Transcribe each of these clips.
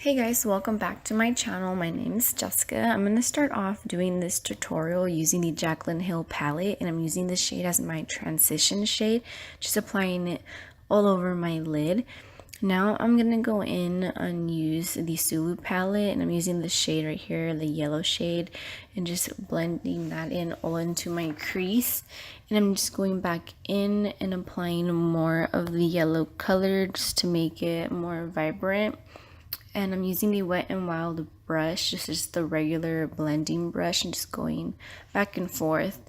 Hey guys, welcome back to my channel. My name is Jessica. I'm going to start off doing this tutorial using the Jaclyn Hill palette, and I'm using this shade as my transition shade, just applying it all over my lid. Now I'm going to go in and use the Sulu palette, and I'm using the shade right here, the yellow shade, and just blending that in all into my crease. And I'm just going back in and applying more of the yellow color just to make it more vibrant. And I'm using the Wet n Wild brush, just the regular blending brush, and just going back and forth.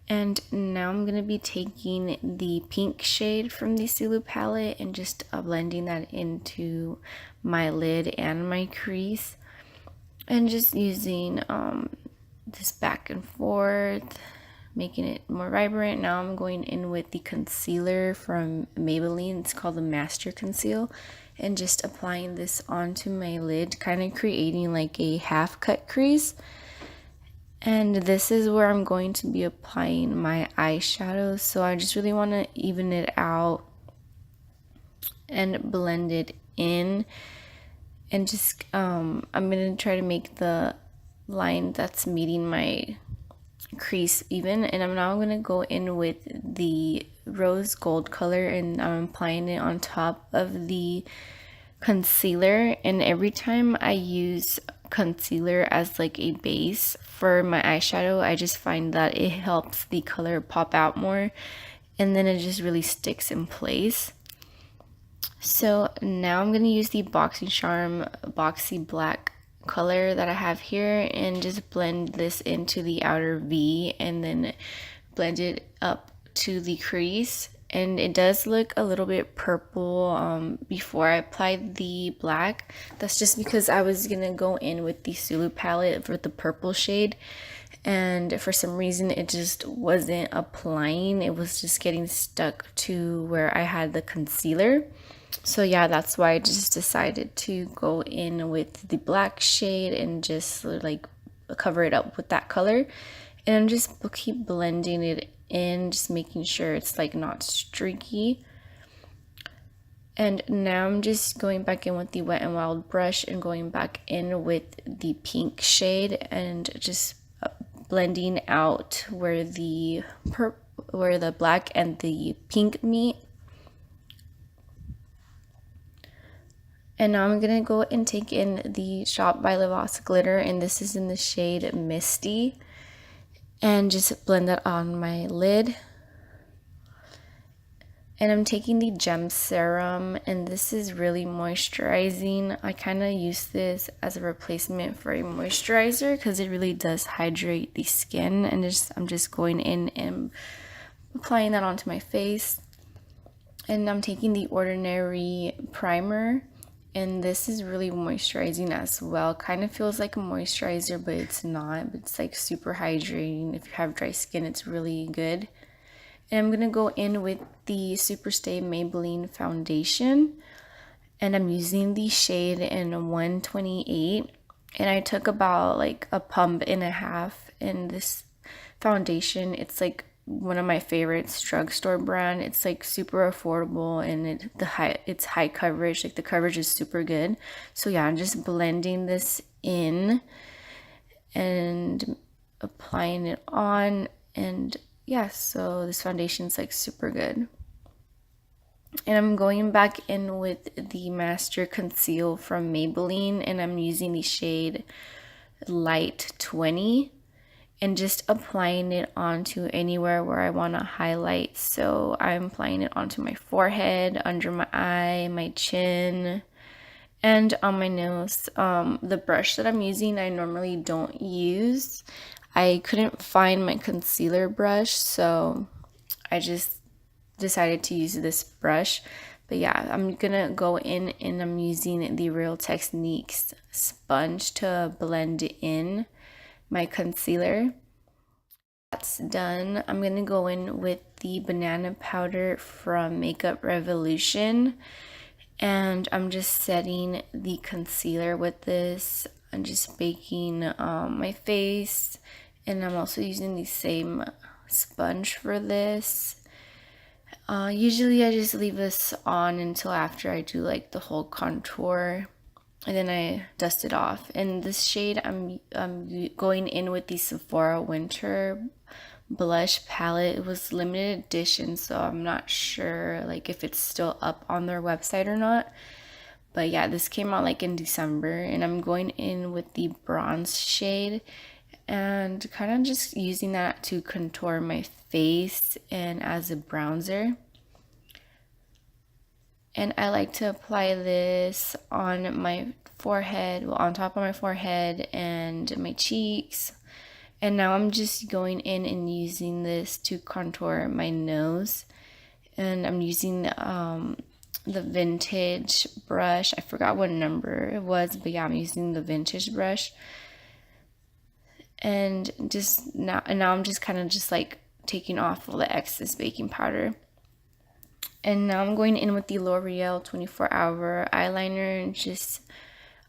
And now I'm going to be taking the pink shade from the Sulu palette and just blending that into my lid and my crease. And just using this back and forth, making it more vibrant. Now I'm going in with the concealer from Maybelline. It's called the Master Conceal, and just applying this onto my lid, kind of creating like a half cut crease. And this is where I'm going to be applying my eyeshadow, so I just really want to even it out and blend it in. And just I'm gonna try to make the line that's meeting my crease even. And I'm now gonna go in with the rose gold color, and I'm applying it on top of the concealer. And every time I use concealer as like a base for my eyeshadow, I just find that it helps the color pop out more, and then it just really sticks in place. So now I'm going to use the Boxy Charm Boxy Black color that I have here, and just blend this into the outer V, and then blend it up to the crease. And it does look a little bit purple before I applied the black. That's just because I was going to go in with the Sulu palette for the purple shade, and for some reason it just wasn't applying. It was just getting stuck to where I had the concealer. So yeah, that's why I just decided to go in with the black shade and just like cover it up with that color. And I'm just keep blending it in, just making sure it's like not streaky. And now I'm just going back in with the Wet n Wild brush and going back in with the pink shade, and just blending out where the black and the pink meet. And now I'm going to go and take in the Shop by Lavas glitter, and this is in the shade Misty, and just blend that on my lid. And I'm taking the Gem Serum, and this is really moisturizing. I kind of use this as a replacement for a moisturizer because it really does hydrate the skin. And I'm just going in and applying that onto my face. And I'm taking the Ordinary Primer, and this is really moisturizing as well. Kind of feels like a moisturizer, but it's not. It's like super hydrating. If you have dry skin, it's really good. And I'm gonna go in with the Superstay Maybelline foundation, and I'm using the shade in 128. And I took about like a pump and a half in this foundation. It's like one of my favorites, drugstore brand. It's like super affordable, and it's high coverage. Like the coverage is super good. So yeah, I'm just blending this in and applying it on. And yeah, so this foundation is like super good. And I'm going back in with the Master Conceal from Maybelline, and I'm using the shade Light 20, and just applying it onto anywhere where I want to highlight. So I'm applying it onto my forehead, under my eye, my chin, and on my nose. The brush that I'm using, I normally don't use. I couldn't find my concealer brush, so I just decided to use this brush. But yeah, I'm gonna go in and I'm using the Real Techniques sponge to blend in my concealer. That's done. I'm gonna go in with the banana powder from Makeup Revolution, and I'm just setting the concealer with this. I'm just baking my face, and I'm also using the same sponge for this. Usually I just leave this on until after I do like the whole contour. and then I dust it off. And this shade, I'm going in with the Sephora Winter Blush palette. It was limited edition, so I'm not sure like if it's still up on their website or not. But yeah, this came out like in December, and I'm going in with the bronze shade and kind of just using that to contour my face and as a bronzer. And I like to apply this on my forehead, well, on top of my forehead and my cheeks. And now I'm just going in and using this to contour my nose. And I'm using the vintage brush. I forgot what number it was, but yeah, I'm using the vintage brush. And now I'm just kind of just like taking off all the excess baking powder. And now I'm going in with the L'Oreal 24-hour eyeliner and just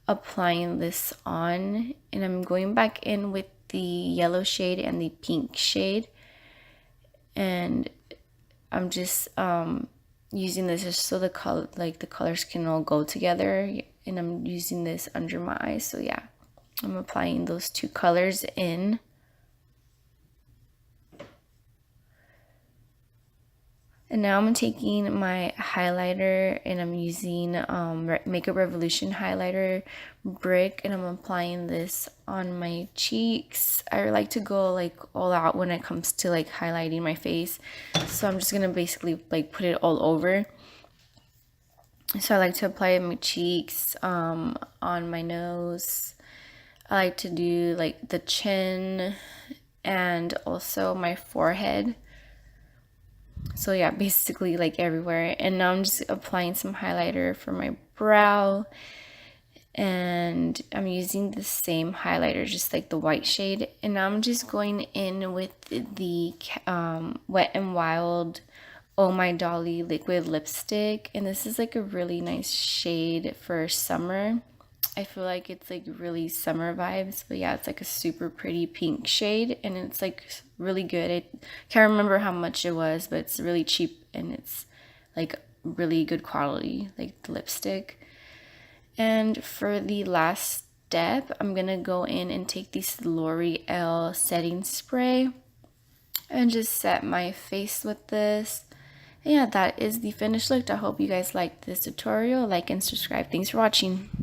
applying this on. And I'm going back in with the yellow shade and the pink shade. And I'm just using this just so the colors can all go together. And I'm using this under my eyes. So yeah, I'm applying those two colors in. And now I'm taking my highlighter and I'm using Makeup Revolution highlighter brick, and I'm applying this on my cheeks. I like to go like all out when it comes to like highlighting my face. So I'm just gonna basically like put it all over. So I like to apply my cheeks, on my nose. I like to do like the chin and also my forehead. So yeah, basically like everywhere. And now I'm just applying some highlighter for my brow. And I'm using the same highlighter, just like the white shade. And now I'm just going in with the Wet n Wild Oh My Dolly liquid lipstick. And this is like a really nice shade for summer. I feel like it's like really summer vibes, but yeah, it's like a super pretty pink shade, and it's like really good. I can't remember how much it was, but it's really cheap and it's like really good quality, like the lipstick. And for the last step, I'm gonna go in and take this L'Oreal setting spray and just set my face with this. And yeah, that is the finished look. I hope you guys liked this tutorial. Like and subscribe. Thanks for watching.